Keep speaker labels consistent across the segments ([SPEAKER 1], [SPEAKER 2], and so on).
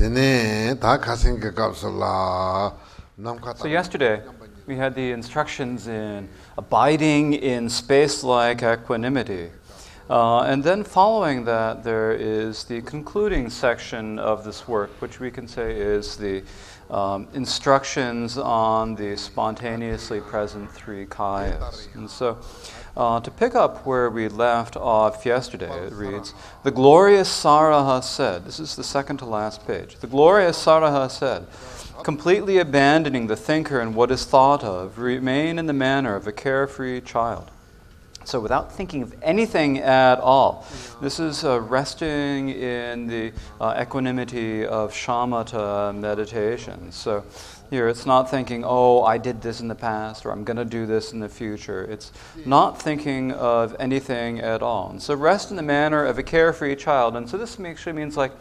[SPEAKER 1] So yesterday, we had the instructions in abiding in space-like equanimity. And then following that, there is the concluding section of this work, which we can say is the instructions on the spontaneously present three kayas. And so, to pick up where we left off yesterday, it reads, "The glorious Saraha said," this is the second to last page, "The glorious Saraha said, completely abandoning the thinker and what is thought of, remain in the manner of a carefree child." So without thinking of anything at all. This is resting in the equanimity of shamatha meditation. So here it's not thinking, oh, I did this in the past, or I'm going to do this in the future. It's not thinking of anything at all. And so rest in the manner of a carefree child. And so this actually means like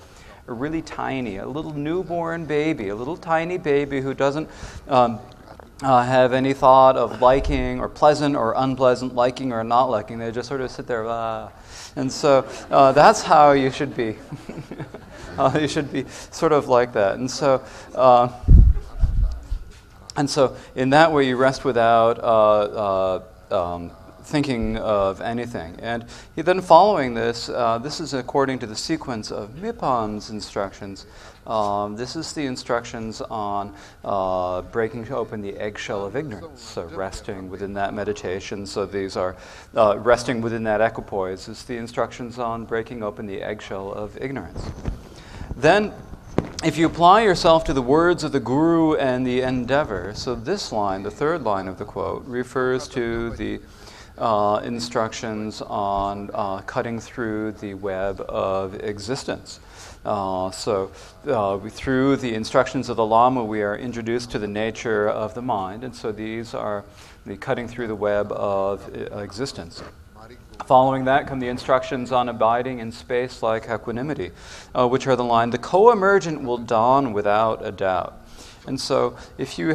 [SPEAKER 1] a really tiny, a little newborn baby, a little tiny baby who doesn't have any thought of liking or pleasant or unpleasant, liking or not liking. They just sort of sit there, and so that's how you should be. You should be sort of like that. And so in that way you rest without thinking of anything. And then following this, this is according to the sequence of Mipham's instructions. This is the instructions on breaking open the eggshell of ignorance, so resting within that meditation. So these are resting within that equipoise is the instructions on breaking open the eggshell of ignorance. Then, if you apply yourself to the words of the Guru and the endeavor, so this line, the third line of the quote, refers to the instructions on cutting through the web of existence. Through the instructions of the Lama, we are introduced to the nature of the mind, and so these are the cutting through the web of existence. Following that come the instructions on abiding in space like equanimity, which are the line, "The co-emergent will dawn without a doubt." And so if you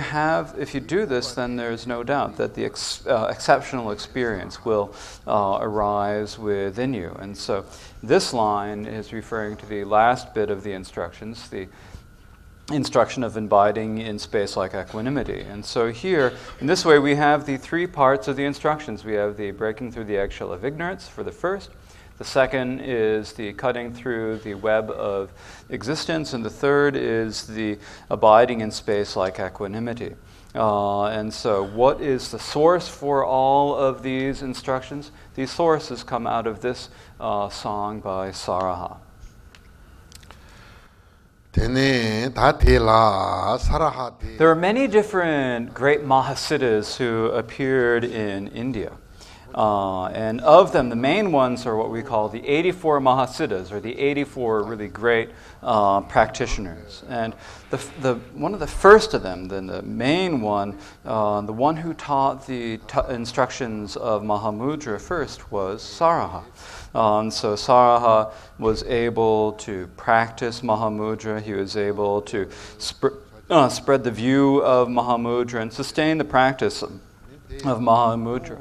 [SPEAKER 1] do this, then there's no doubt that the exceptional experience will arise within you. And so this line is referring to the last bit of the instructions, the instruction of abiding in space like equanimity. And so here, in this way, we have the three parts of the instructions. We have the breaking through the eggshell of ignorance for the first. The second is the cutting through the web of existence, and the third is the abiding in space like equanimity. And so what is the source for all of these instructions? These sources come out of this song by Saraha. There are many different great Mahasiddhas who appeared in India. And of them, the main ones are what we call the 84 Mahasiddhas, or the 84 really great practitioners. And one of the first of them, then the main one, the one who taught the instructions of Mahamudra first was Saraha. So Saraha was able to practice Mahamudra. He was able to spread the view of Mahamudra and sustain the practice of Mahamudra.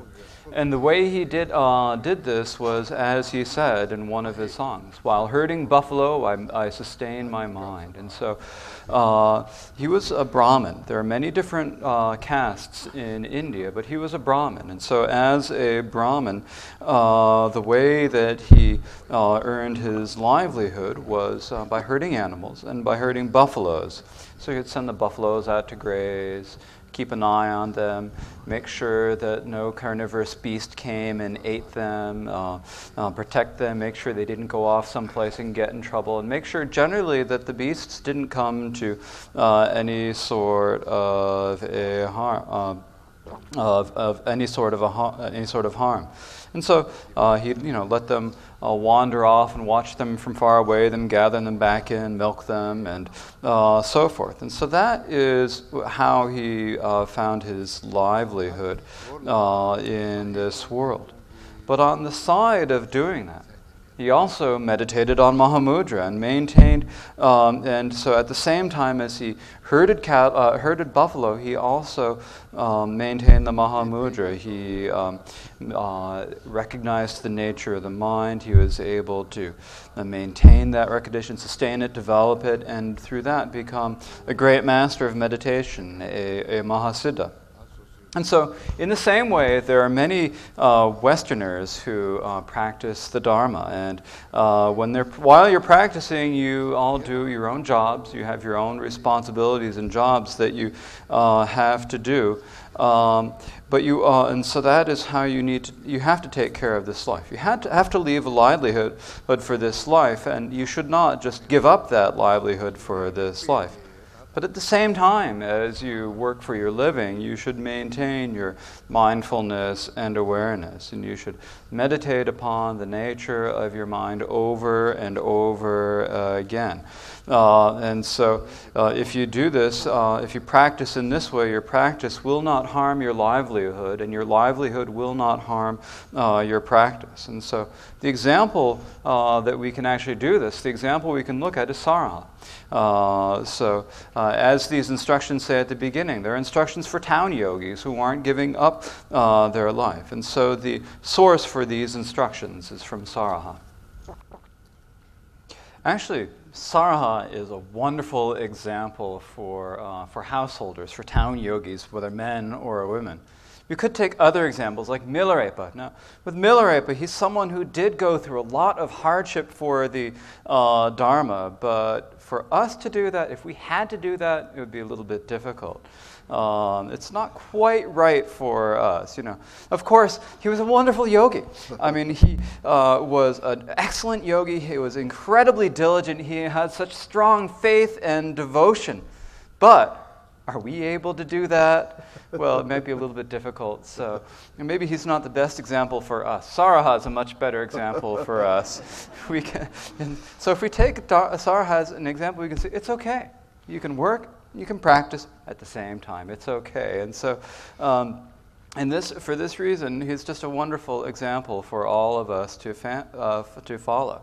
[SPEAKER 1] And the way he did this was, as he said in one of his songs, "While herding buffalo, I sustained my mind." And so he was a Brahmin. There are many different castes in India, but he was a Brahmin. And so as a Brahmin, the way that he earned his livelihood was by herding animals and by herding buffaloes. So he'd send the buffaloes out to graze, keep an eye on them, make sure that no carnivorous beast came and ate them, protect them, make sure they didn't go off someplace and get in trouble, and make sure generally that the beasts didn't come to any sort of a harm, any sort of harm. And so he'd let them wander off and watch them from far away, then gather them back in, milk them, and so forth. And so that is how he found his livelihood in this world. But on the side of doing that, he also meditated on Mahamudra and maintained, and so at the same time as he herded buffalo, he also maintained the Mahamudra. He recognized the nature of the mind. He was able to maintain that recognition, sustain it, develop it, and through that become a great master of meditation, a Mahasiddha. And so, in the same way, there are many Westerners who practice the Dharma, and while you're practicing, you all do your own jobs. You have your own responsibilities and jobs that you have to do. And so that is how you have to take care of this life. You have to leave a livelihood for this life, and you should not just give up that livelihood for this life. But at the same time, as you work for your living, you should maintain your mindfulness and awareness, and you should meditate upon the nature of your mind over and over again. And so if you do this, if you practice in this way, your practice will not harm your livelihood, and your livelihood will not harm your practice. And so the example that we can actually do this, the example we can look at is Saraha. As these instructions say at the beginning, they're instructions for town yogis who aren't giving up their life. And so the source for these instructions is from Saraha. Actually, Saraha is a wonderful example for householders, for town yogis, whether men or women. You could take other examples like Milarepa. Now, with Milarepa, he's someone who did go through a lot of hardship for the Dharma, but for us to do that, if we had to do that, it would be a little bit difficult. It's not quite right for us, Of course, he was a wonderful yogi. I mean, he was an excellent yogi. He was incredibly diligent. He had such strong faith and devotion. But are we able to do that? Well, it might be a little bit difficult. So maybe he's not the best example for us. Saraha is a much better example for us. So if we take Saraha as an example, we can say it's okay. You can work, you can practice at the same time. It's okay. And so for this reason, he's just a wonderful example for all of us to follow.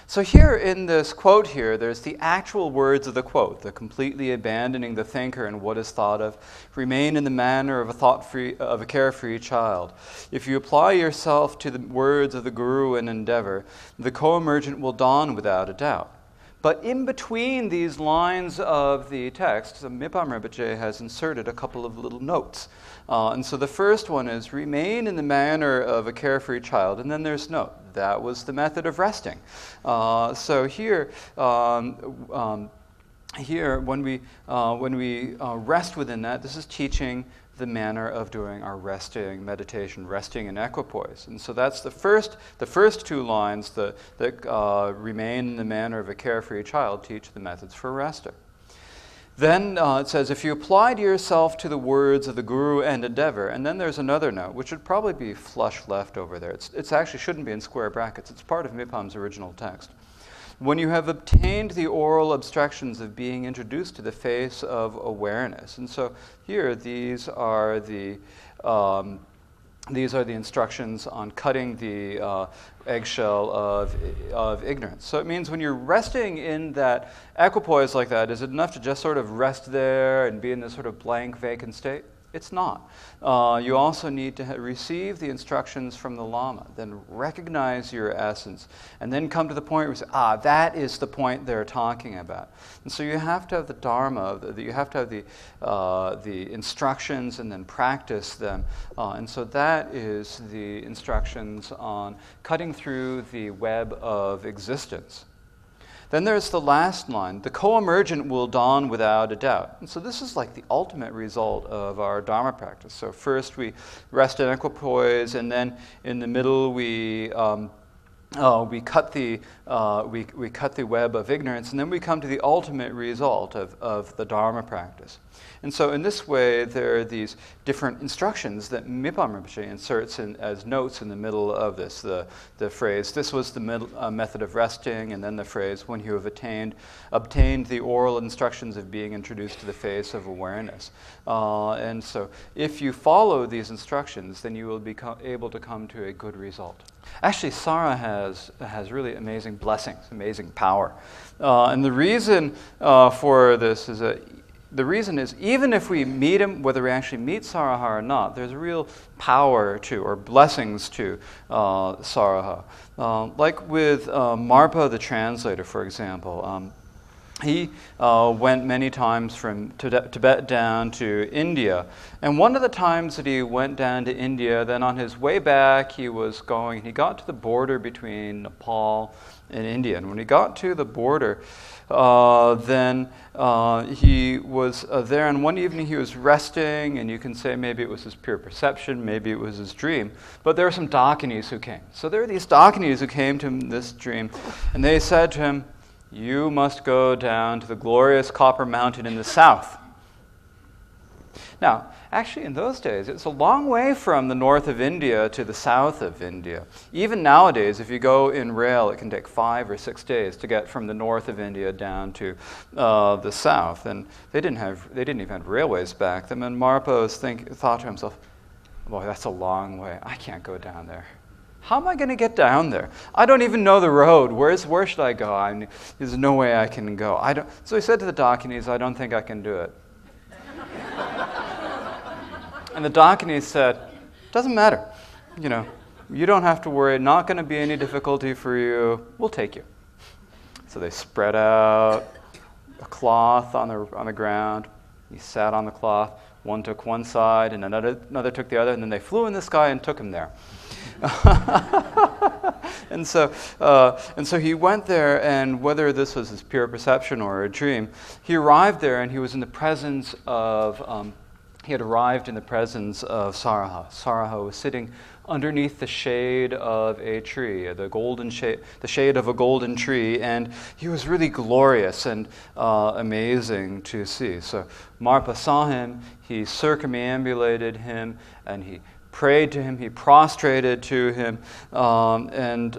[SPEAKER 1] So here in this quote here, there's the actual words of the quote, the completely abandoning the thinker and what is thought of, remain in the manner of a carefree child. If you apply yourself to the words of the Guru and endeavor, the co-emergent will dawn without a doubt. But in between these lines of the text, Mipham Rinpoche has inserted a couple of little notes. And so the first one is, remain in the manner of a carefree child. And then there's note. That was the method of resting. So here, when we rest within that, this is teaching the manner of doing our resting meditation, resting in equipoise. And so that's the first two lines that remain in the manner of a carefree child, teach the methods for resting. Then it says, if you applied yourself to the words of the Guru and endeavor, and then there's another note, which would probably be flush left over there. It's actually shouldn't be in square brackets. It's part of Mipham's original text. When you have obtained the oral abstractions of being introduced to the face of awareness. And so here, these are the instructions on cutting the eggshell of ignorance. So it means when you're resting in that equipoise like that, is it enough to just sort of rest there and be in this sort of blank, vacant state? It's not. You also need to receive the instructions from the Lama, then recognize your essence, and then come to the point where you say, that is the point they're talking about. And so you have to have the Dharma, you have to have the instructions and then practice them. And so that is the instructions on cutting through the web of existence. Then there's the last line, the co-emergent will dawn without a doubt. And so this is like the ultimate result of our Dharma practice. So first we rest in equipoise, and then in the middle we cut the web of ignorance, and then we come to the ultimate result of the Dharma practice. And so in this way, there are these different instructions that Mipham Rinpoche inserts as notes in the middle of this. The phrase, this was the method of resting, and then the phrase, when you have obtained the oral instructions of being introduced to the face of awareness. And so if you follow these instructions, then you will be able to come to a good result. Actually, Sara has really amazing blessings, amazing power. And the reason for this is that even if we meet him, whether we actually meet Saraha or not, there's a real power to, or blessings to, Saraha. Like with Marpa the translator, for example. He went many times from Tibet down to India. And one of the times that he went down to India, then on his way back, he got to the border between Nepal and India. And when he got to the border, then he was there, and one evening he was resting, and you can say maybe it was his pure perception, maybe it was his dream, but there were some Dakinis who came. So there were these Dakinis who came to him in this dream, and they said to him, "You must go down to the glorious Copper Mountain in the south." Now, actually in those days, it's a long way from the north of India to the south of India. Even nowadays, if you go in rail, it can take 5 or 6 days to get from the north of India down to the south. And they didn't even have railways back then. And Marpa thought to himself, "Boy, that's a long way. I can't go down there. How am I going to get down there? I don't even know the road. Where should I go? There's no way I can go." So he said to the Dakinis, "I don't think I can do it." And the Dakinis said, "Doesn't matter. You don't have to worry. Not going to be any difficulty for you. We'll take you." So they spread out a cloth on the ground. He sat on the cloth. One took one side, and another took the other, and then they flew in the sky and took him there. And so he went there, and whether this was his pure perception or a dream, he arrived there, and he was in the presence of. He had arrived in the presence of Saraha. Saraha was sitting underneath the shade of a tree, the shade of a golden tree, and he was really glorious and amazing to see. So Marpa saw him, he circumambulated him, and he prayed to him, he prostrated to him, and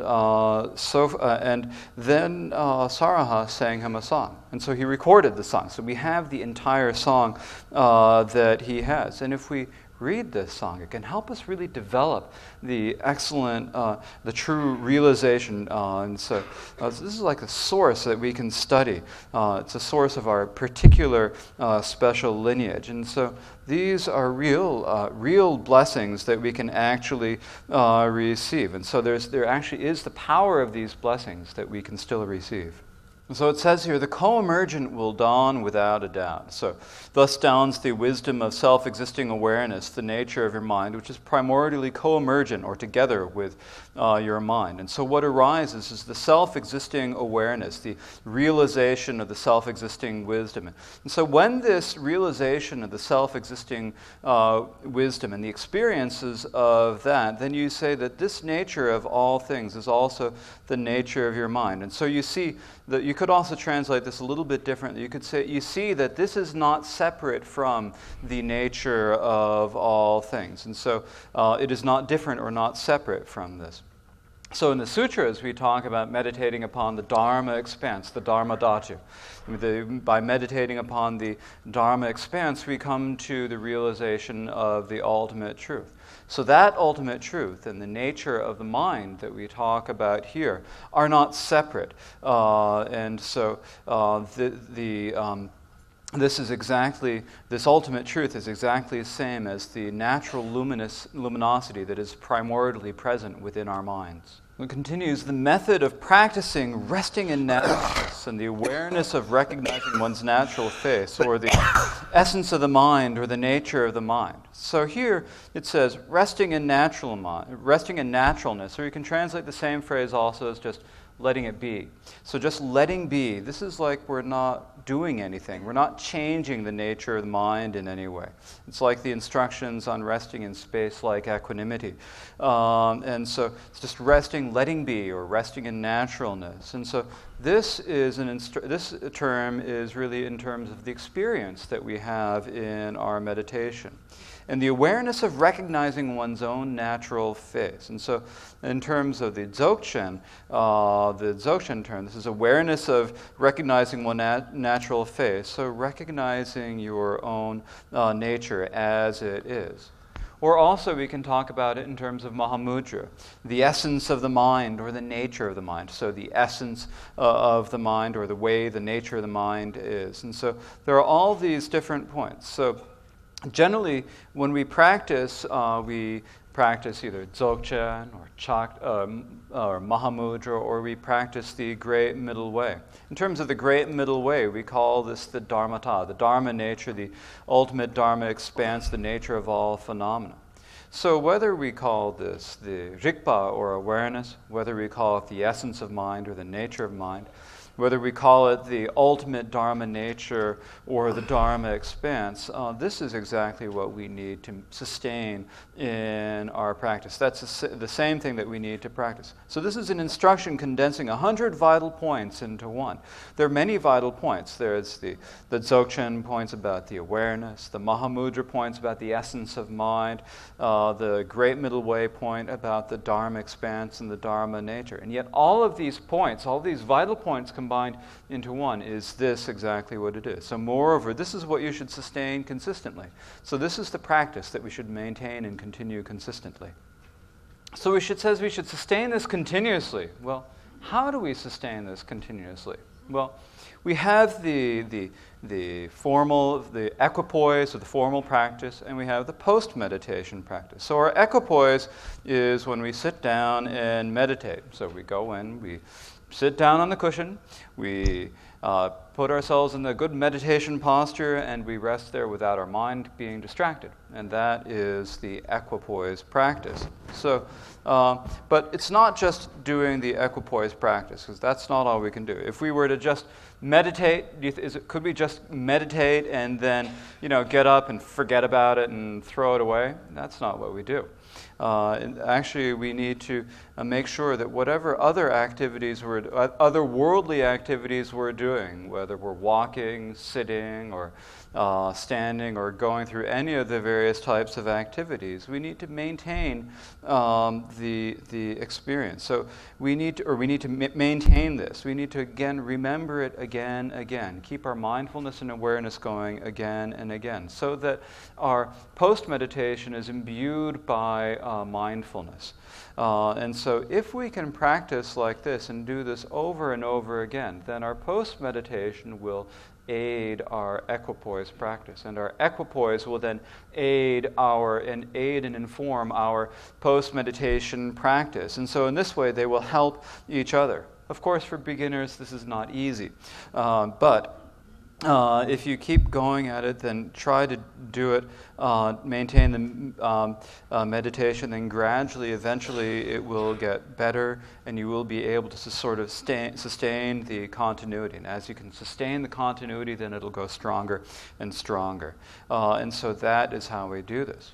[SPEAKER 1] then Saraha sang him a song. And so he recorded the song. So we have the entire song that he has. And if we read this song, it can help us really develop the excellent, the true realization. And so this is like a source that we can study. It's a source of our particular special lineage. And so these are real blessings that we can actually receive. And so there actually is the power of these blessings that we can still receive. So it says here, the co-emergent will dawn without a doubt. So thus dawns the wisdom of self-existing awareness, the nature of your mind, which is primordially co-emergent or together with your mind. And so what arises is the self-existing awareness, the realization of the self-existing wisdom. And so when this realization of the self-existing wisdom and the experiences of that, then you say that this nature of all things is also the nature of your mind. And so you see that you could also translate this a little bit differently. You could say, you see that this is not separate from the nature of all things. And so it is not different or not separate from this. So in the sutras, we talk about meditating upon the Dharma expanse, the Dharma Dhatu. By meditating upon the Dharma expanse, we come to the realization of the ultimate truth. So that ultimate truth and the nature of the mind that we talk about here are not separate. And so this ultimate truth is exactly the same as the natural luminosity that is primordially present within our minds. It continues, the method of practicing resting in naturalness and the awareness of recognizing one's natural face, or the essence of the mind, or the nature of the mind. So here it says resting in naturalness, or you can translate the same phrase also as just letting it be. So just letting be. This is like we're not doing anything. We're not changing the nature of the mind in any way. It's like the instructions on resting in space, like equanimity. And so it's just resting, letting be, or resting in naturalness. And so this term is really in terms of the experience that we have in our meditation. And the awareness of recognizing one's own natural face. And so in terms of the Dzogchen term, this is awareness of recognizing one's natural face. So recognizing your own nature as it is. Or also we can talk about it in terms of Mahamudra, the essence of the mind or the nature of the mind. So the essence of the mind or the way the nature of the mind is. And so there are all these different points. So generally, when we practice either Dzogchen or Mahamudra, or we practice the Great Middle Way. In terms of the Great Middle Way, we call this the Dharmata, the Dharma nature, the ultimate Dharma expanse, the nature of all phenomena. So whether we call this the Rigpa or awareness, whether we call it the essence of mind or the nature of mind, whether we call it the ultimate Dharma nature or the Dharma expanse, this is exactly what we need to sustain in our practice. That's the same thing that we need to practice. So this is an instruction condensing 100 vital points into one. There are many vital points. There's the Dzogchen points about the awareness, the Mahamudra points about the essence of mind, the Great Middle Way point about the Dharma expanse and the Dharma nature. And yet all of these points, all these vital points combined into one, is this exactly what it is. So moreover, this is what you should sustain consistently. So this is the practice that we should maintain and continue consistently. So says we should sustain this continuously. Well, how do we sustain this continuously? Well, we have the equipoise or the formal practice, and we have the post-meditation practice. So our equipoise is when we sit down and meditate. So we go in, we sit down on the cushion, we put ourselves in a good meditation posture, and we rest there without our mind being distracted. And that is the equipoise practice. So, but it's not just doing the equipoise practice, because that's not all we can do. If we were to just meditate, could we just meditate and then get up and forget about it and throw it away? That's not what we do. Actually, we need to make sure that whatever other worldly activities we're doing, whether we're walking, sitting, or standing, or going through any of the various types of activities, we need to maintain the experience. So we need to maintain this. We need to again remember it again, keep our mindfulness and awareness going again and again, so that our post-meditation is imbued by mindfulness. And so if we can practice like this and do this over and over again, then our post-meditation will aid our equipoise practice. And our equipoise will then aid and inform our post-meditation practice. And so in this way, they will help each other. Of course, for beginners, this is not easy. But if you keep going at it, then try to do it, maintain the meditation, then gradually, eventually, it will get better, and you will be able to sort of sustain the continuity. And as you can sustain the continuity, then it'll go stronger and stronger. And so that is how we do this.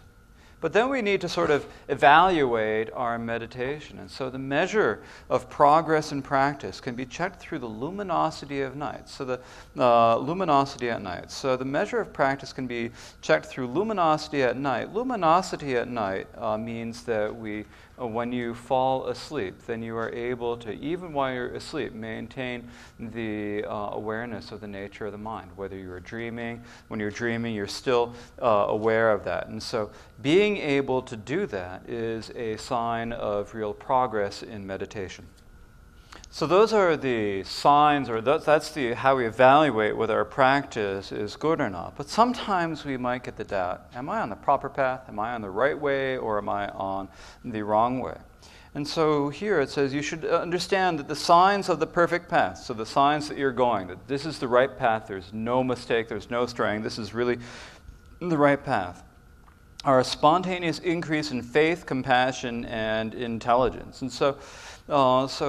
[SPEAKER 1] But then we need to sort of evaluate our meditation. And so the measure of progress in practice can be checked through the luminosity of night. So the luminosity at night. So the measure of practice can be checked through luminosity at night. Luminosity at night means that when you fall asleep, then you are able to, even while you're asleep, maintain the awareness of the nature of the mind. Whether you're dreaming, when you're dreaming, you're still aware of that. And so being able to do that is a sign of real progress in meditation. So those are the signs, or that's how we evaluate whether our practice is good or not. But sometimes we might get the doubt, am I on the proper path? Am I on the right way, or am I on the wrong way? And so here it says you should understand that the signs of the perfect path, so the signs that you're going, that this is the right path, there's no mistake, there's no straying, this is really the right path, are a spontaneous increase in faith, compassion, and intelligence. And so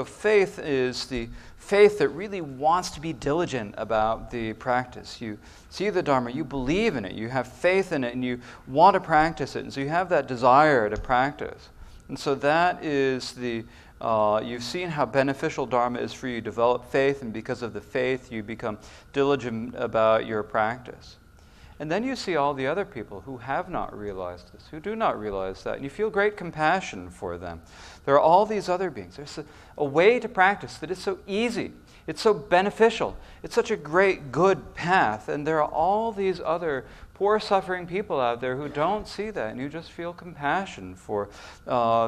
[SPEAKER 1] faith is the faith that really wants to be diligent about the practice. You see the Dharma, you believe in it, you have faith in it, and you want to practice it. And so you have that desire to practice. And so that is you've seen how beneficial Dharma is for you. You develop faith, and because of the faith, you become diligent about your practice. And then you see all the other people who have not realized this, who do not realize that, and you feel great compassion for them. There are all these other beings. There's a way to practice that is so easy. It's so beneficial. It's such a great, good path. And there are all these other poor, suffering people out there who don't see that, and you just feel compassion for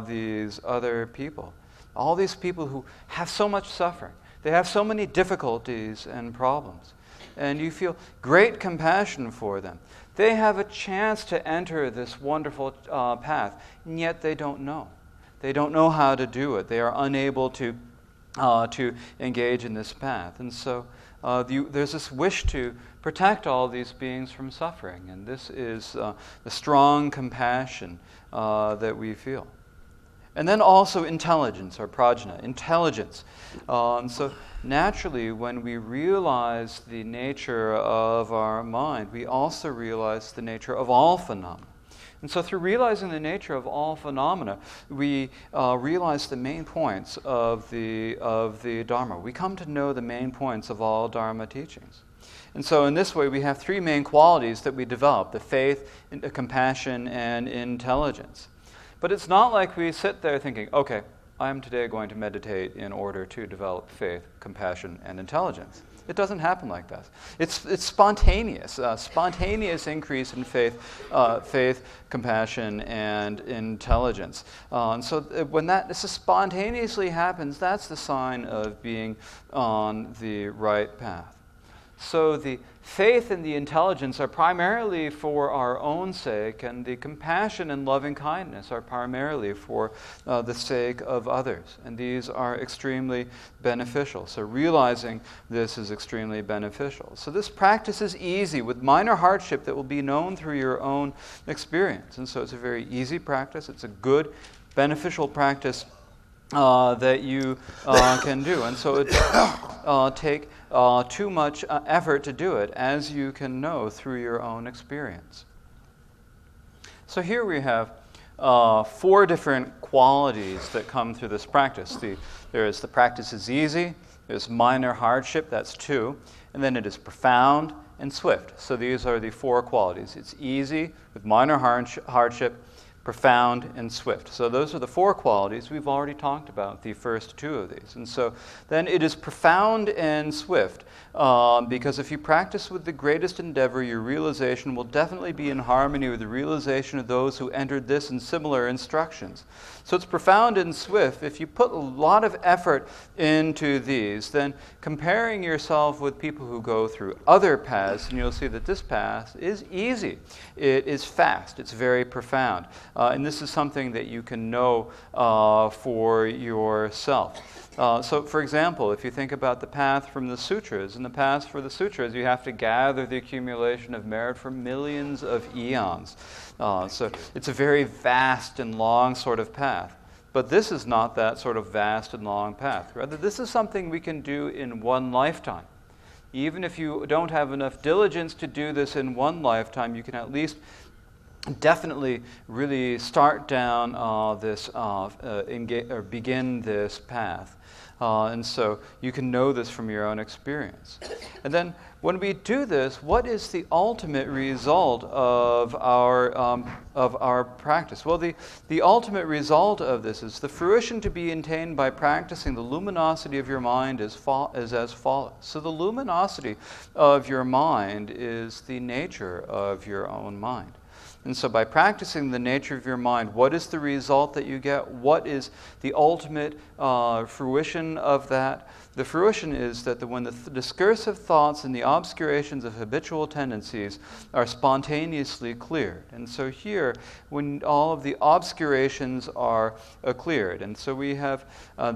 [SPEAKER 1] these other people. All these people who have so much suffering. They have so many difficulties and problems. And you feel great compassion for them. They have a chance to enter this wonderful path, and yet they don't know. They don't know how to do it. They are unable to engage in this path. And so there's this wish to protect all these beings from suffering, and this is the strong compassion that we feel. And then also intelligence, or prajna, intelligence. So naturally, when we realize the nature of our mind, we also realize the nature of all phenomena. And so through realizing the nature of all phenomena, we realize the main points of the Dharma. We come to know the main points of all Dharma teachings. And so in this way, we have three main qualities that we develop: the faith, compassion, and intelligence. But it's not like we sit there thinking, okay, I'm today going to meditate in order to develop faith, compassion, and intelligence. It doesn't happen like that. It's spontaneous, spontaneous increase in faith, compassion, and intelligence. And so when this spontaneously happens, that's the sign of being on the right path. So the faith and the intelligence are primarily for our own sake, and the compassion and loving kindness are primarily for the sake of others. And these are extremely beneficial. So realizing this is extremely beneficial. So this practice is easy with minor hardship that will be known through your own experience. And so it's a very easy practice. It's a good, beneficial practice that you can do. And so it take too much effort to do it, as you can know through your own experience. So here we have 4 different qualities that come through this practice. The practice is easy, there's minor hardship, that's 2, and then it is profound and swift. So these are the 4 qualities. It's easy with minor hardship, profound, and swift. So those are the 4 qualities. We've already talked about the first 2 of these. And so then it is profound and swift, because if you practice with the greatest endeavor, your realization will definitely be in harmony with the realization of those who entered this and similar instructions. So it's profound and swift. If you put a lot of effort into these, then comparing yourself with people who go through other paths, and you'll see that this path is easy. It is fast. It's very profound. And this is something that you can know for yourself. So, for example, if you think about the path from the sutras, in the path for the sutras, you have to gather the accumulation of merit for millions of eons. So it's a very vast and long sort of path. But this is not that sort of vast and long path. Rather, this is something we can do in one lifetime. Even if you don't have enough diligence to do this in one lifetime, you can at least definitely really start down begin this path. And so you can know this from your own experience. And then when we do this, what is the ultimate result of our practice? Well, the ultimate result of this is the fruition to be attained by practicing the luminosity of your mind is as follows. So the luminosity of your mind is the nature of your own mind. And so by practicing the nature of your mind, what is the result that you get? What is the ultimate fruition of that? The fruition is that when the discursive thoughts and the obscurations of habitual tendencies are spontaneously cleared. And so here, when all of the obscurations are cleared, and so we have,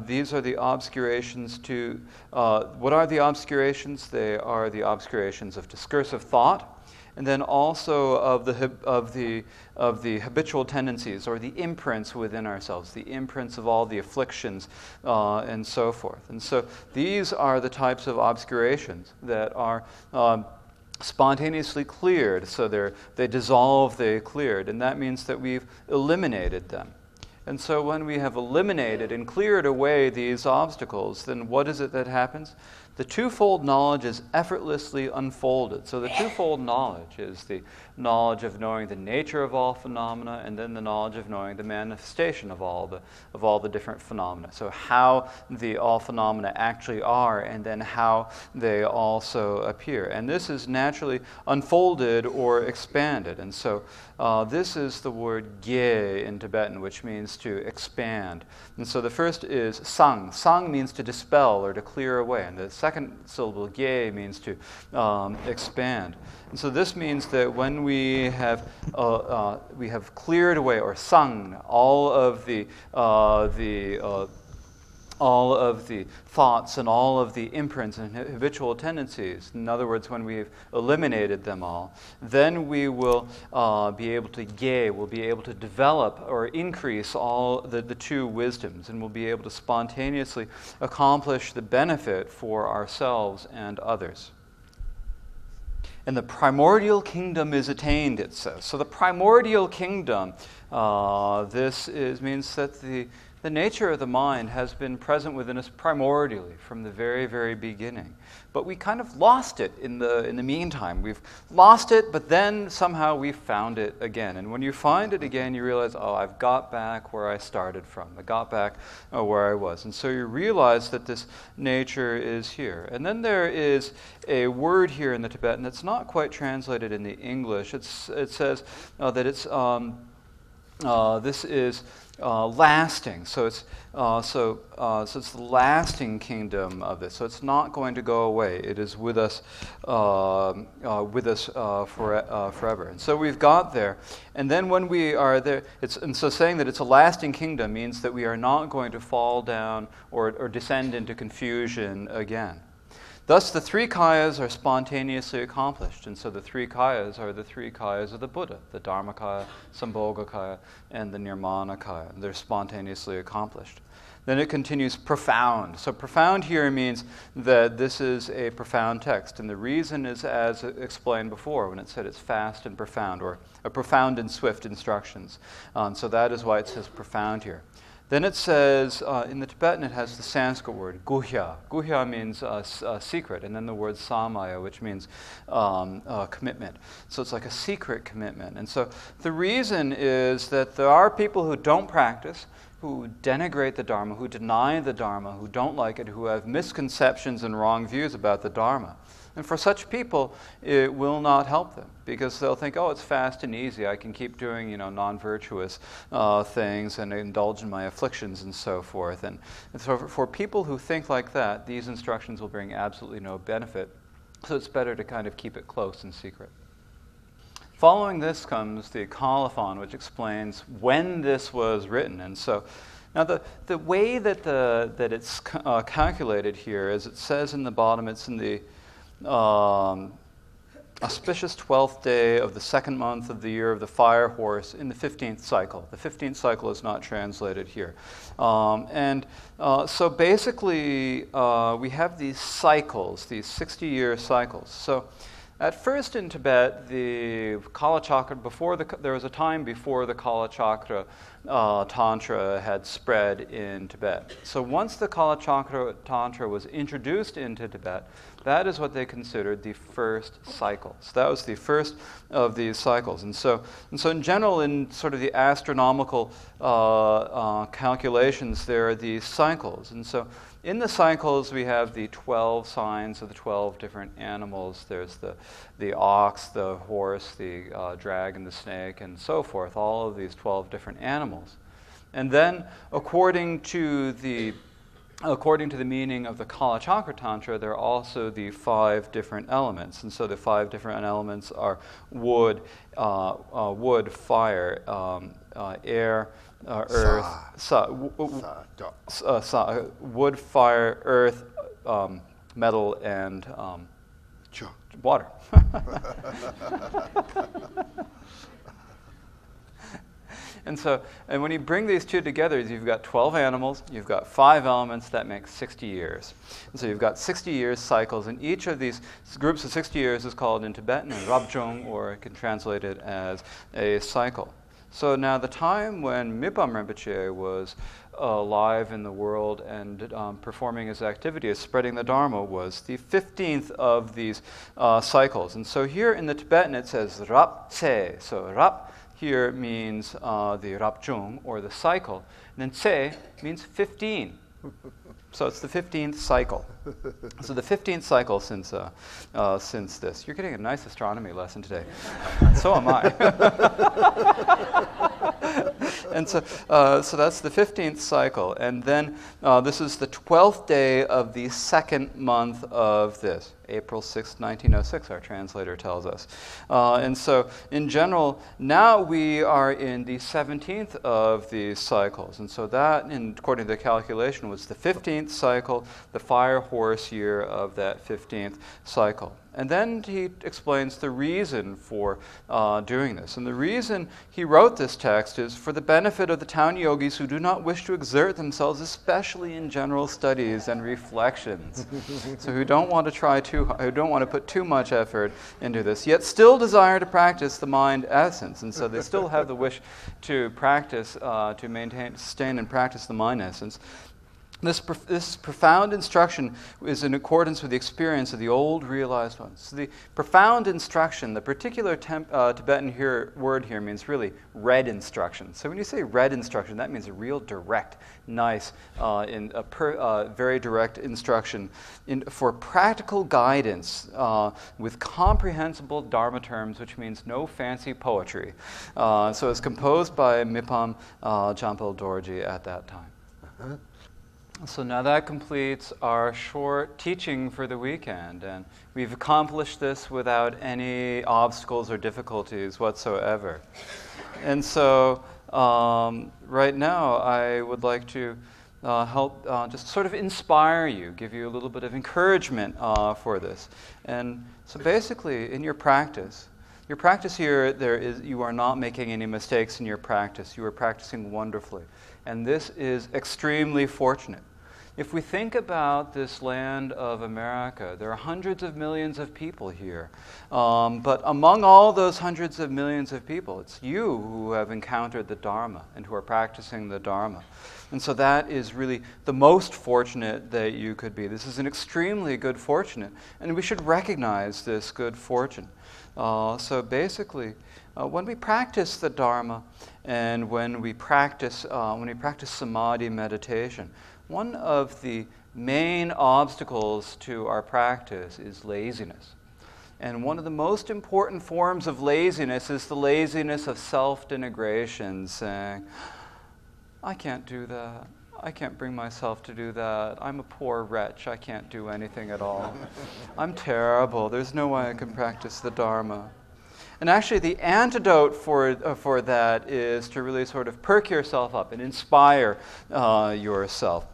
[SPEAKER 1] these are the obscurations to, what are the obscurations? They are the obscurations of discursive thought, and then also of the habitual tendencies, or the imprints within ourselves, the imprints of all the afflictions and so forth. And so these are the types of obscurations that are spontaneously cleared. So they dissolve, they cleared, and that means that we've eliminated them. And so when we have eliminated and cleared away these obstacles, then what is it that happens? the twofold knowledge is effortlessly unfolded. So the twofold knowledge is the knowledge of knowing the nature of all phenomena, and then the knowledge of knowing the manifestation of all the different phenomena. So how the all phenomena actually are, and then how they also appear. And this is naturally unfolded or expanded. And so this is the word gye in Tibetan, which means to expand. And so the first is sang. Sang means to dispel or to clear away. And the second syllable, gye, means to expand. And so this means that when we have cleared away or sang all of the thoughts and all of the imprints and habitual tendencies, in other words, when we've eliminated them all, then we will be able to we'll be able to develop or increase all the two wisdoms, and we'll be able to spontaneously accomplish the benefit for ourselves and others. And the primordial kingdom is attained, it says. So the primordial kingdom, means that the nature of the mind has been present within us primordially from the very, very beginning. But we kind of lost it in the meantime. We've lost it, but then somehow we found it again. And when you find it again, you realize, oh, I've got back where I started from. I got back where I was. And so you realize that this nature is here. And then there is a word here in the Tibetan that's not quite translated in the English. It says that it's this is lasting. So it's it's the lasting kingdom of this. So it's not going to go away. It is with us forever. And so we've got there. And then when we are there, so saying that it's a lasting kingdom means that we are not going to fall down or descend into confusion again. Thus, the three kayas are spontaneously accomplished. And so the three kayas are the three kayas of the Buddha, the Dharmakaya, Sambhogakaya, and the Nirmanakaya. They're spontaneously accomplished. Then it continues profound. So profound here means that this is a profound text. And the reason is as explained before when it said it's fast and profound, or a profound and swift instructions. So that is why it says profound here. Then it says, in the Tibetan it has the Sanskrit word, guhya. Guhya means secret, and then the word samaya, which means commitment. So it's like a secret commitment. And so the reason is that there are people who don't practice, who denigrate the Dharma, who deny the Dharma, who don't like it, who have misconceptions and wrong views about the Dharma. And for such people, it will not help them, because they'll think, oh, it's fast and easy. I can keep doing, non-virtuous things and indulge in my afflictions and so forth. And so for people who think like that, these instructions will bring absolutely no benefit. So it's better to kind of keep it close and secret. Following this comes the colophon, which explains when this was written. And so now the way that it's calculated here, as it says in the bottom, it's in the auspicious 12th day of the second month of the year of the fire horse in the 15th cycle. The 15th cycle is not translated here. So basically, we have these cycles, these 60-year cycles. So at first in Tibet, the Kalachakra, there was a time before the Kalachakra Tantra had spread in Tibet. So once the Kalachakra Tantra was introduced into Tibet, that is what they considered the first cycle. So that was the first of these cycles. And so in general, in sort of the astronomical calculations, there are these cycles. And so in the cycles, we have the 12 signs of the 12 different animals. There's the ox, the horse, the dragon, the snake, and so forth, all of these 12 different animals. And then, according to the meaning of the Kalachakra Tantra, there are also the 5 different elements. And so the 5 different elements are wood, fire, air, earth, wood, fire, earth, metal, and water. And when you bring these two together, you've got 12 animals, you've got 5 elements, that makes 60 years. And so you've got 60 years cycles, and each of these groups of 60 years is called in Tibetan a rabjong, or it can translate it as a cycle. So now the time when Mipham Rinpoche was alive in the world and performing his activity as spreading the Dharma was the 15th of these cycles. And so here in the Tibetan it says Rap Tse. So Rap here means the Rapjung, or the cycle. And then Tse means 15. So it's the 15th cycle. So the 15th cycle since this. You're getting a nice astronomy lesson today. So am I. And so that's the 15th cycle. And then this is the 12th day of the second month of this. April 6, 1906, our translator tells us. And so, in general, now we are in the 17th of these cycles. And so that, according to the calculation, was the 15th cycle, the fire horse year of that 15th cycle. And then he explains the reason for doing this. And the reason he wrote this text is for the benefit of the town yogis who do not wish to exert themselves, especially in general studies and reflections. So who don't want to put too much effort into this, yet still desire to practice the mind essence. And so they still have the wish to practice, to maintain, sustain, and practice the mind essence. This profound instruction is in accordance with the experience of the old realized ones. So the profound instruction, the particular Tibetan word here means really red instruction. So when you say red instruction, that means a real direct, nice, very direct instruction for practical guidance with comprehensible Dharma terms, which means no fancy poetry. So it's composed by Mipham Rinpoche at that time. Uh-huh. So now that completes our short teaching for the weekend, and we've accomplished this without any obstacles or difficulties whatsoever. And so right now I would like to help just sort of inspire you, give you a little bit of encouragement for this. And so basically in your practice here, you are not making any mistakes in your practice. You are practicing wonderfully. And this is extremely fortunate. If we think about this land of America, there are hundreds of millions of people here. But among all those hundreds of millions of people, it's you who have encountered the Dharma and who are practicing the Dharma. And so that is really the most fortunate that you could be. This is an extremely good fortune, and we should recognize this good fortune. So basically, when we practice the Dharma and when we practice samadhi meditation, one of the main obstacles to our practice is laziness. And one of the most important forms of laziness is the laziness of self-denigration, saying, I can't do that. I can't bring myself to do that. I'm a poor wretch. I can't do anything at all. I'm terrible. There's no way I can practice the Dharma. And actually the antidote for that is to really sort of perk yourself up and inspire yourself.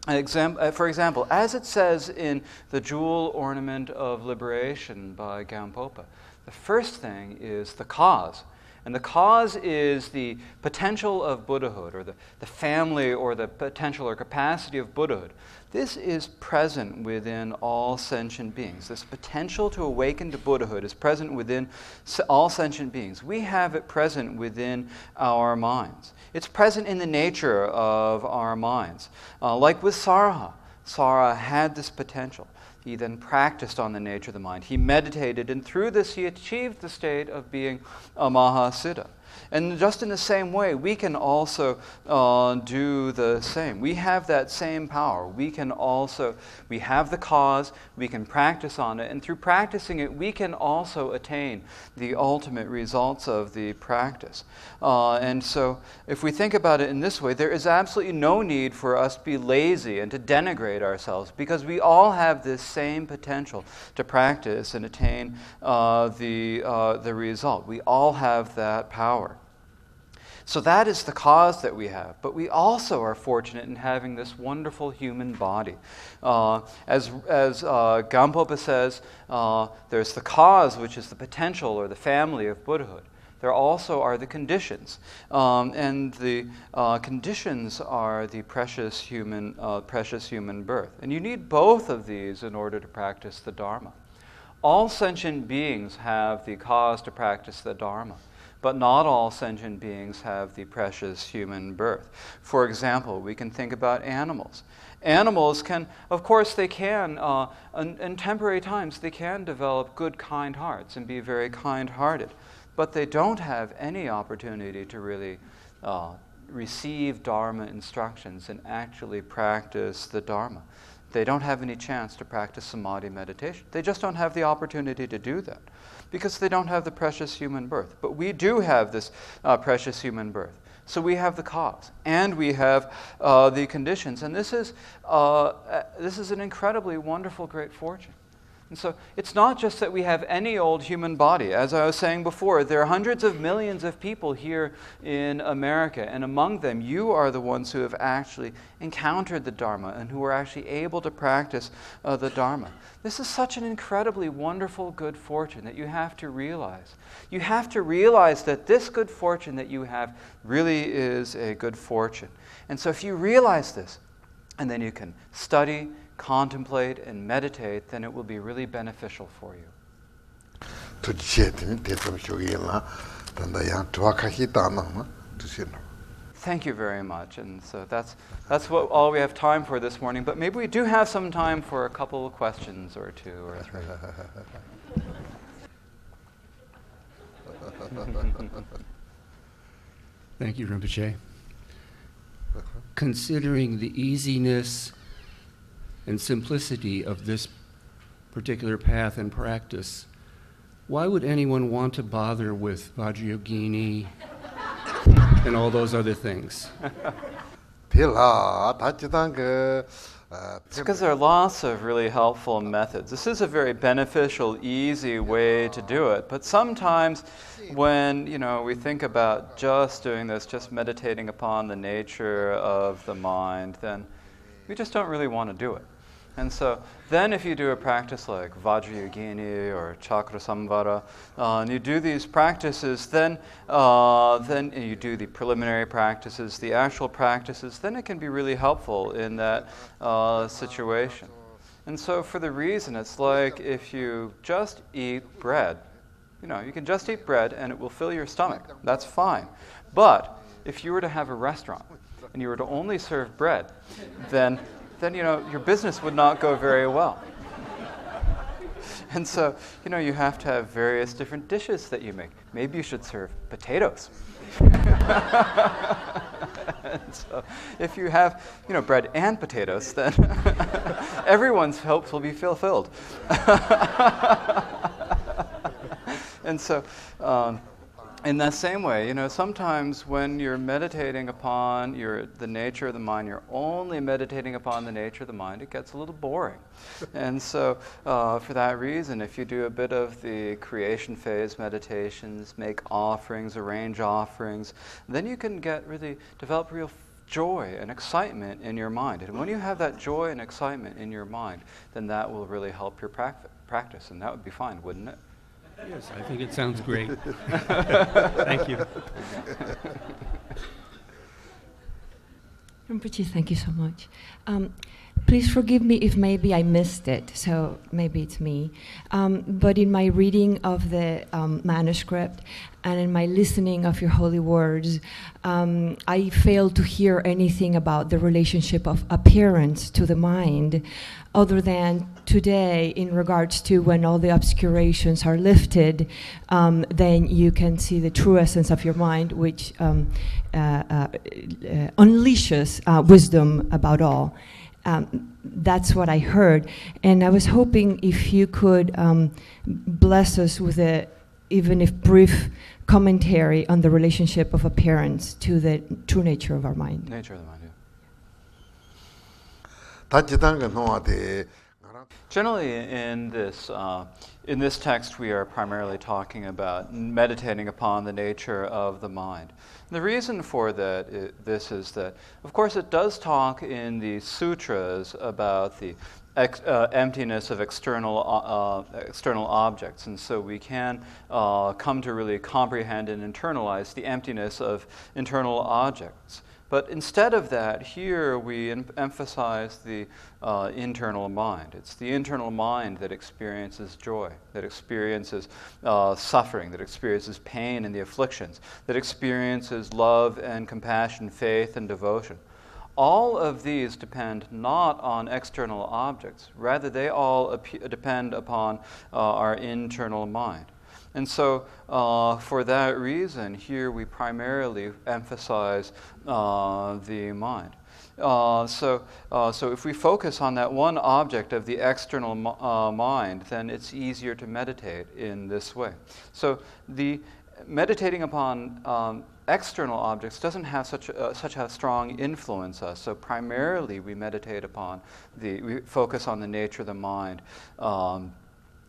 [SPEAKER 1] For example, as it says in the Jewel Ornament of Liberation by Gampopa, the first thing is the cause. And the cause is the potential of Buddhahood, or the family, or the potential or capacity of Buddhahood. This is present within all sentient beings. This potential to awaken to Buddhahood is present within all sentient beings. We have it present within our minds. It's present in the nature of our minds. Like with Sarha. Sarha had this potential. He then practiced on the nature of the mind. He meditated, and through this he achieved the state of being a Mahasiddha. And just in the same way, we can also do the same. We have that same power. We have the cause, we can practice on it, and through practicing it, we can also attain the ultimate results of the practice. And so, if we think about it in this way, there is absolutely no need for us to be lazy and to denigrate ourselves, because we all have this same potential to practice and attain the result. We all have that power. So that is the cause that we have. But we also are fortunate in having this wonderful human body. As Gampopa says, there's the cause, which is the potential or the family of Buddhahood. There also are the conditions. And the conditions are the precious human birth. And you need both of these in order to practice the Dharma. All sentient beings have the cause to practice the Dharma. but not all sentient beings have the precious human birth. For example, we can think about animals. Animals can, of course, they can, in temporary times, they can develop good, kind hearts and be very kind-hearted, but they don't have any opportunity to really receive Dharma instructions and actually practice the Dharma. They don't have any chance to practice samadhi meditation. They just don't have the opportunity to do that because they don't have the precious human birth. But we do have this precious human birth. So we have the cause, and we have the conditions, and this is an incredibly wonderful, great fortune. And so it's not just that we have any old human body. As I was saying before, there are hundreds of millions of people here in America, and among them, you are the ones who have actually encountered the Dharma and who are actually able to practice the Dharma. This is such an incredibly wonderful good fortune that you have to realize. You have to realize that this good fortune that you have really is a good fortune. And so if you realize this, and then you can study, contemplate, and meditate, then it will be really beneficial for you. Thank you very much. And so that's all we have time for this morning. But maybe we do have some time for a couple of questions or two or three.
[SPEAKER 2] Thank you, Rinpoche. Considering the easiness and simplicity of this particular path and practice, why would anyone want to bother with Vajravidya and all those other things?
[SPEAKER 1] It's because there are lots of really helpful methods. This is a very beneficial, easy way to do it. But sometimes when we think about just doing this, just meditating upon the nature of the mind, then we just don't really want to do it. And so then if you do a practice like Vajravidya or Chakra Samvara, and you do these practices, then you do the preliminary practices, the actual practices, then it can be really helpful in that situation. And so for the reason, it's like if you just eat bread, you can just eat bread and it will fill your stomach. That's fine. But if you were to have a restaurant and you were to only serve bread, then your business would not go very well. And so, you have to have various different dishes that you make. Maybe you should serve potatoes. And so if you have, bread and potatoes, then everyone's hopes will be fulfilled. And so, in that same way, sometimes when you're meditating upon the nature of the mind, you're only meditating upon the nature of the mind, it gets a little boring. And so for that reason, if you do a bit of the creation phase meditations, make offerings, arrange offerings, then you can develop real joy and excitement in your mind. And when you have that joy and excitement in your mind, then that will really help your practice, and that would be fine, wouldn't it?
[SPEAKER 2] Yes, I think it sounds great. Thank you.
[SPEAKER 3] Rinpoche, thank you so much. Please forgive me if maybe I missed it, so maybe it's me. But in my reading of the manuscript and in my listening of your holy words, I failed to hear anything about the relationship of appearance to the mind, other than today in regards to when all the obscurations are lifted, then you can see the true essence of your mind, which unleashes wisdom about all. That's what I heard, and I was hoping if you could bless us with even if brief commentary on the relationship of appearance to the true nature of our mind.
[SPEAKER 1] Nature of the mind, yeah. Generally, in this text, we are primarily talking about meditating upon the nature of the mind. And the reason for that is that, of course, it does talk in the sutras about the emptiness of external objects, and so we can come to really comprehend and internalize the emptiness of internal objects. But instead of that, here we emphasize the internal mind. It's the internal mind that experiences joy, that experiences suffering, that experiences pain and the afflictions, that experiences love and compassion, faith and devotion. All of these depend not on external objects. Rather, they all depend upon our internal mind. And so, for that reason, here we primarily emphasize the mind. So if we focus on that one object of the external mind, then it's easier to meditate in this way. So the meditating upon external objects doesn't have such a strong influence us. So primarily we meditate upon we focus on the nature of the mind.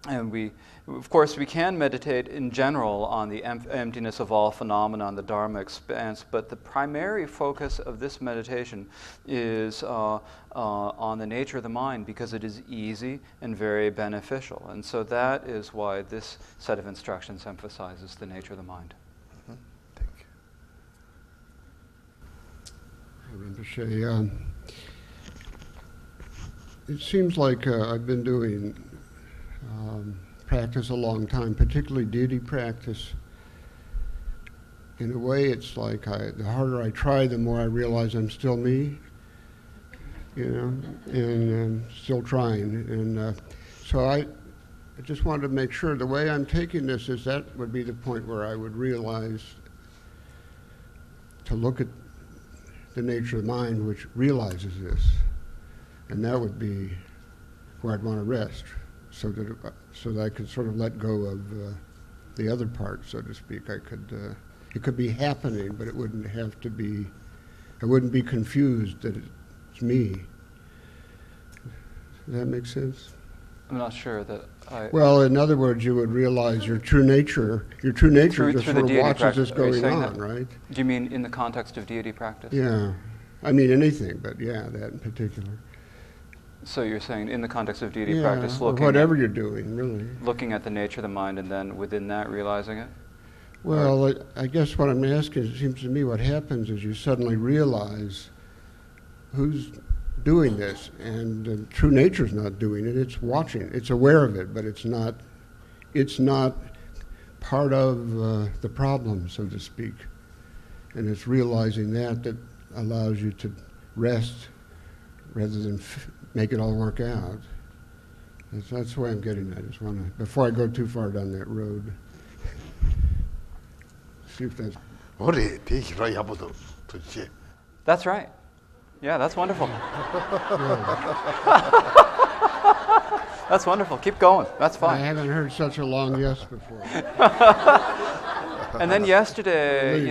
[SPEAKER 1] And we, of course, we can meditate in general on the emptiness of all phenomena, on the Dharma expanse, but the primary focus of this meditation is on the nature of the mind because it is easy and very beneficial. And so that is why this set of instructions emphasizes the nature of the mind.
[SPEAKER 4] Mm-hmm. Thank you.
[SPEAKER 5] Rinpoche, it seems like I've been doing practice a long time, particularly deity practice. In a way, it's like the harder I try, the more I realize I'm still me, and still trying. And so I just wanted to make sure the way I'm taking this is that would be the point where I would realize to look at the nature of the mind which realizes this. And that would be where I'd want to rest. So that I could sort of let go of the other part, so to speak. It could be happening, but it wouldn't have to be. I wouldn't be confused that it's me. Does that make sense?
[SPEAKER 1] I'm not sure that I...
[SPEAKER 5] Well, in other words, you would realize your true nature. Your true nature just sort of watches this going on, right?
[SPEAKER 1] Do you mean in the context of deity practice?
[SPEAKER 5] Yeah. I mean anything, but yeah, that in particular.
[SPEAKER 1] So you're saying in the context of deity practice,
[SPEAKER 5] whatever you're doing, really.
[SPEAKER 1] Looking at the nature of the mind and then within that realizing it?
[SPEAKER 5] Well, I guess what I'm asking, it seems to me what happens is you suddenly realize who's doing this, and true nature's not doing it, it's watching. It's aware of it, but it's not part of the problem, so to speak. And it's realizing that allows you to rest rather than make it all work out. That's the way I'm getting at. I just want to, before I go too far down that road, see if that's...
[SPEAKER 1] That's right. Yeah, that's wonderful. That's wonderful. Keep going. That's fine.
[SPEAKER 5] I haven't heard such a long yes before.
[SPEAKER 1] And then yesterday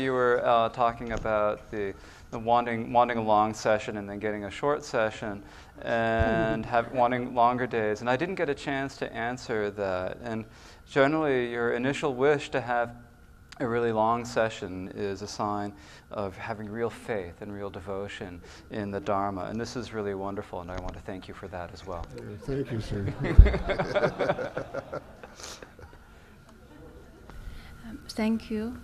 [SPEAKER 1] you were talking about the wanting a long session and then getting a short session and wanting longer days. And I didn't get a chance to answer that. And generally, your initial wish to have a really long session is a sign of having real faith and real devotion in the Dharma. And this is really wonderful, and I want to thank you for that as well.
[SPEAKER 5] Thank you, sir.
[SPEAKER 6] Thank you.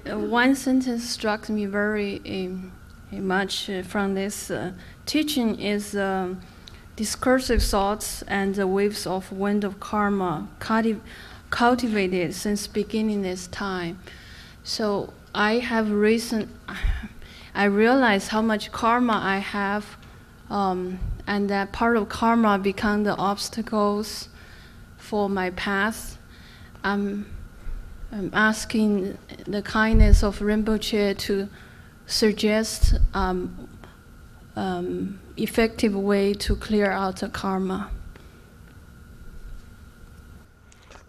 [SPEAKER 6] One sentence struck me very much from this teaching is discursive thoughts and the waves of wind of karma cultivated since beginning this time. So I realized how much karma I have, and that part of karma become the obstacles for my path. I'm asking the kindness of Rinpoche to suggest effective way to clear out the karma.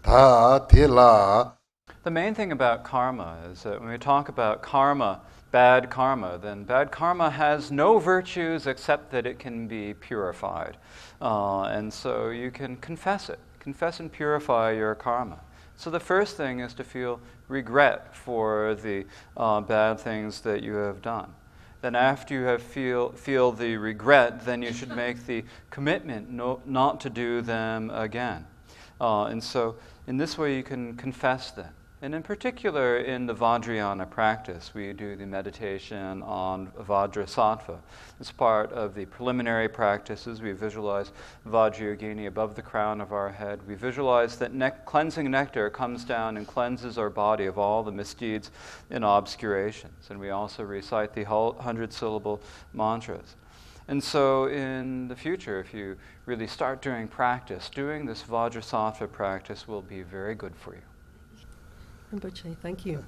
[SPEAKER 1] The main thing about karma is that when we talk about karma, bad karma, then bad karma has no virtues except that it can be purified. And so you can confess it. Confess and purify your karma. So the first thing is to feel regret for the bad things that you have done. Then after you have feel the regret, then you should make the commitment not to do them again. And so in this way you can confess them. And in particular, in the Vajrayana practice, we do the meditation on Vajrasattva. As part of the preliminary practices, we visualize Vajrayogini above the crown of our head. We visualize that cleansing nectar comes down and cleanses our body of all the misdeeds and obscurations. And we also recite the 100-syllable mantras. And so in the future, if you really start doing practice, doing this Vajrasattva practice will be very good for you.
[SPEAKER 7] Rinpoche, thank you.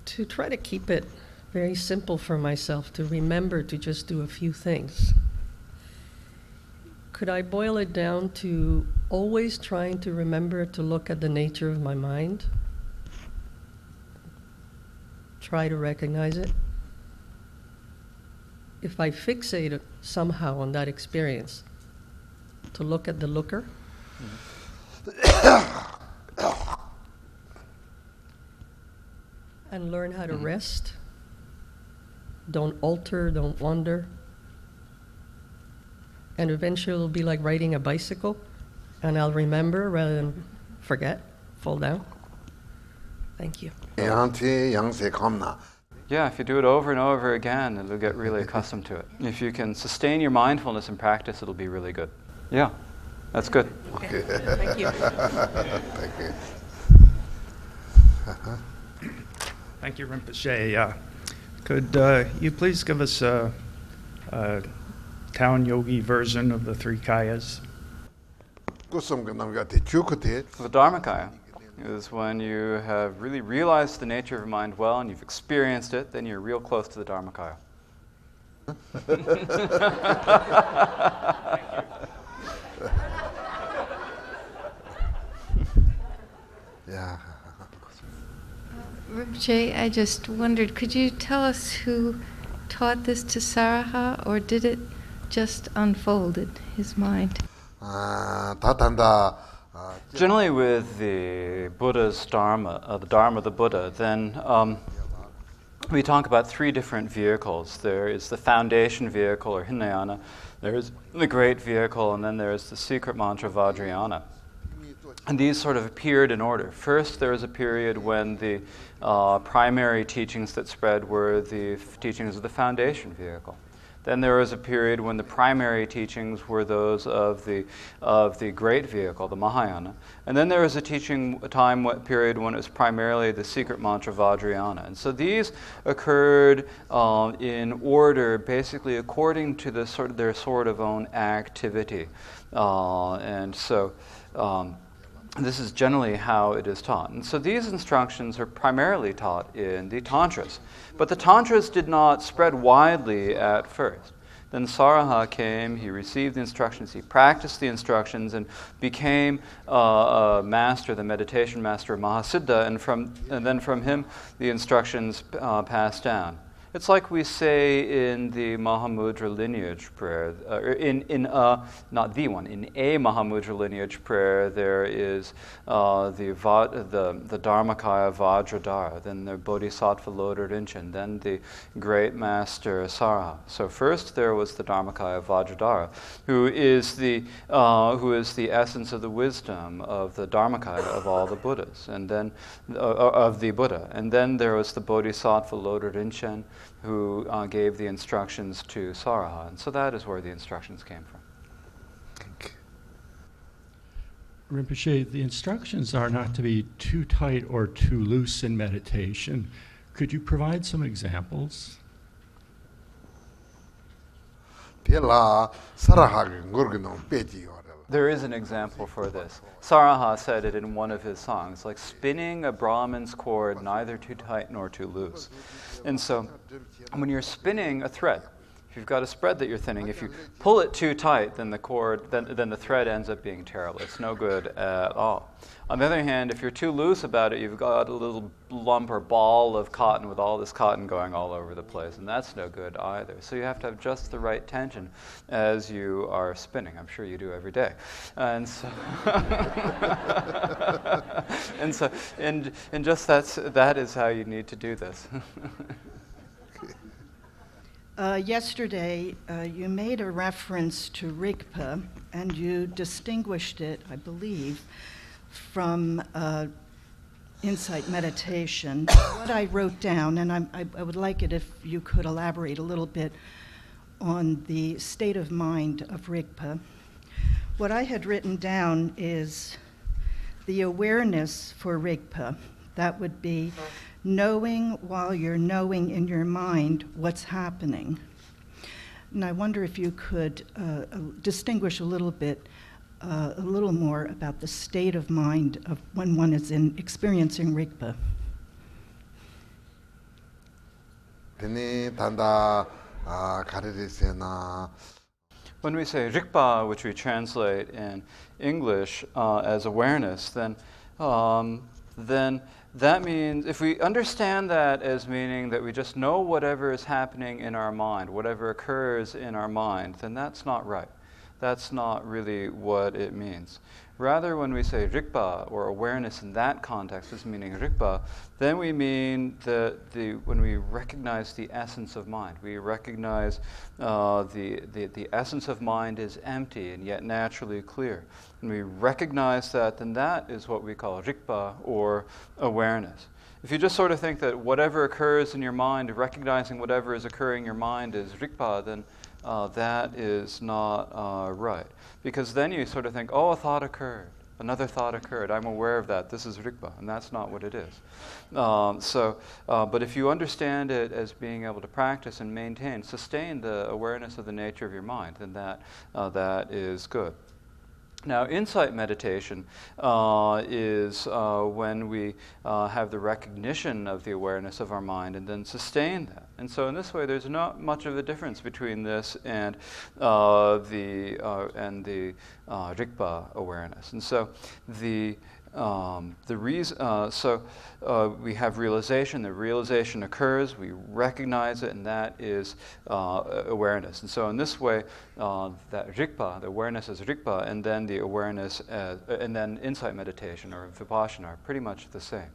[SPEAKER 7] To try to keep it very simple for myself, to remember to just do a few things, could I boil it down to always trying to remember to look at the nature of my mind? Try to recognize it. If I fixate somehow on that experience, to look at the looker. And learn how to rest. Don't alter, don't wander. And eventually it'll be like riding a bicycle, and I'll remember rather than forget, fall down. Thank you.
[SPEAKER 1] Yeah, if you do it over and over again, it'll get really accustomed to it. If you can sustain your mindfulness in practice, it'll be really good. Yeah, that's good.
[SPEAKER 7] Okay. Thank you.
[SPEAKER 4] Thank you.
[SPEAKER 8] Thank you, Rinpoche. Could you please give us a town yogi version of the three kayas?
[SPEAKER 1] The Dharmakaya is when you have really realized the nature of your mind well and you've experienced it, then you're real close to the Dharmakaya.
[SPEAKER 4] Yeah.
[SPEAKER 9] Rinpoche, I just wondered, could you tell us who taught this to Saraha, or did it just unfold in his mind?
[SPEAKER 1] Generally with the Buddha's Dharma, the Dharma of the Buddha, then we talk about three different vehicles. There is the foundation vehicle, or Hinayana, there is the great vehicle, and then there is the secret mantra Vajrayana. And these sort of appeared in order. First, there was a period when the primary teachings that spread were the teachings of the foundation vehicle. Then there was a period when the primary teachings were those of the great vehicle, the Mahayana. And then there was a period when it was primarily the secret mantra Vajrayana. And so these occurred in order, basically according to their sort of own activity. And so this is generally how it is taught. And so these instructions are primarily taught in the Tantras. But the Tantras did not spread widely at first. Then Saraha came, he received the instructions, he practiced the instructions, and became a master, the meditation master of Mahasiddha, and then from him the instructions passed down. It's like we say in the Mahamudra lineage prayer, in a Mahamudra lineage prayer, there is the Dharmakaya Vajradhara, then the Bodhisattva Lodar Rinchen, then the great master Saraha. So first there was the Dharmakaya Vajradhara, who is the essence of the wisdom of the Dharmakaya of all the Buddhas, and then of the Buddha. And then there was the Bodhisattva Lodar Rinchen, who gave the instructions to Saraha. And so that is where the instructions came from.
[SPEAKER 10] Rinpoche, the instructions are not to be too tight or too loose in meditation. Could you provide some examples?
[SPEAKER 1] There is an example for this. Saraha said it in one of his songs, like spinning a Brahman's cord, neither too tight nor too loose. And so when you're spinning a thread, if you've got a spread that you're thinning, if you pull it too tight, then the thread ends up being terrible. It's no good at all. On the other hand, if you're too loose about it, you've got a little lump or ball of cotton with all this cotton going all over the place, and that's no good either. So you have to have just the right tension as you are spinning. I'm sure you do every day. And so, and just that is how you need to do this.
[SPEAKER 11] Yesterday, you made a reference to Rigpa, and you distinguished it, I believe, from insight meditation, what I wrote down, and I would like it if you could elaborate a little bit on the state of mind of Rigpa. What I had written down is the awareness for Rigpa. That would be knowing while you're knowing in your mind what's happening. And I wonder if you could distinguish a little bit, a little more about the state of mind of when one is experiencing Rigpa.
[SPEAKER 1] When we say Rigpa, which we translate in English as awareness, then that means, if we understand that as meaning that we just know whatever is happening in our mind, whatever occurs in our mind, then that's not right. That's not really what it means. Rather, when we say Rigpa, or awareness in that context as meaning Rigpa, then we mean when we recognize the essence of mind. We recognize the essence of mind is empty and yet naturally clear. And we recognize that, then that is what we call Rigpa, or awareness. If you just sort of think that whatever occurs in your mind, recognizing whatever is occurring in your mind is Rigpa, then that is not right. Because then you sort of think, oh, a thought occurred, another thought occurred, I'm aware of that, this is Rigpa, and that's not what it is. But if you understand it as being able to practice and maintain, sustain the awareness of the nature of your mind, then that is good. Now, insight meditation is when we have the recognition of the awareness of our mind and then sustain that. And so in this way, there's not much of a difference between this and the Rigpa awareness. And so the reason, we have realization. The realization occurs. We recognize it, and that is awareness. And so, in this way, that Rigpa, the awareness as Rigpa, and then the awareness and then insight meditation or Vipassana are pretty much the same.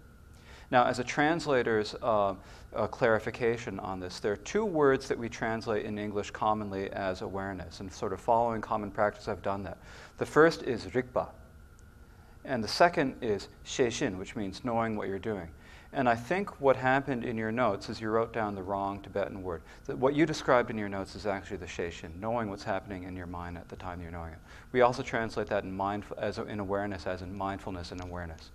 [SPEAKER 1] Now, as a translator's clarification on this, there are two words that we translate in English commonly as awareness, and sort of following common practice, I've done that. The first is Rigpa. And the second is Sheishin, which means knowing what you're doing. And I think what happened in your notes is you wrote down the wrong Tibetan word. What you described in your notes is actually the Sheishin, knowing what's happening in your mind at the time you're knowing it. We also translate that in awareness as in mindfulness and awareness.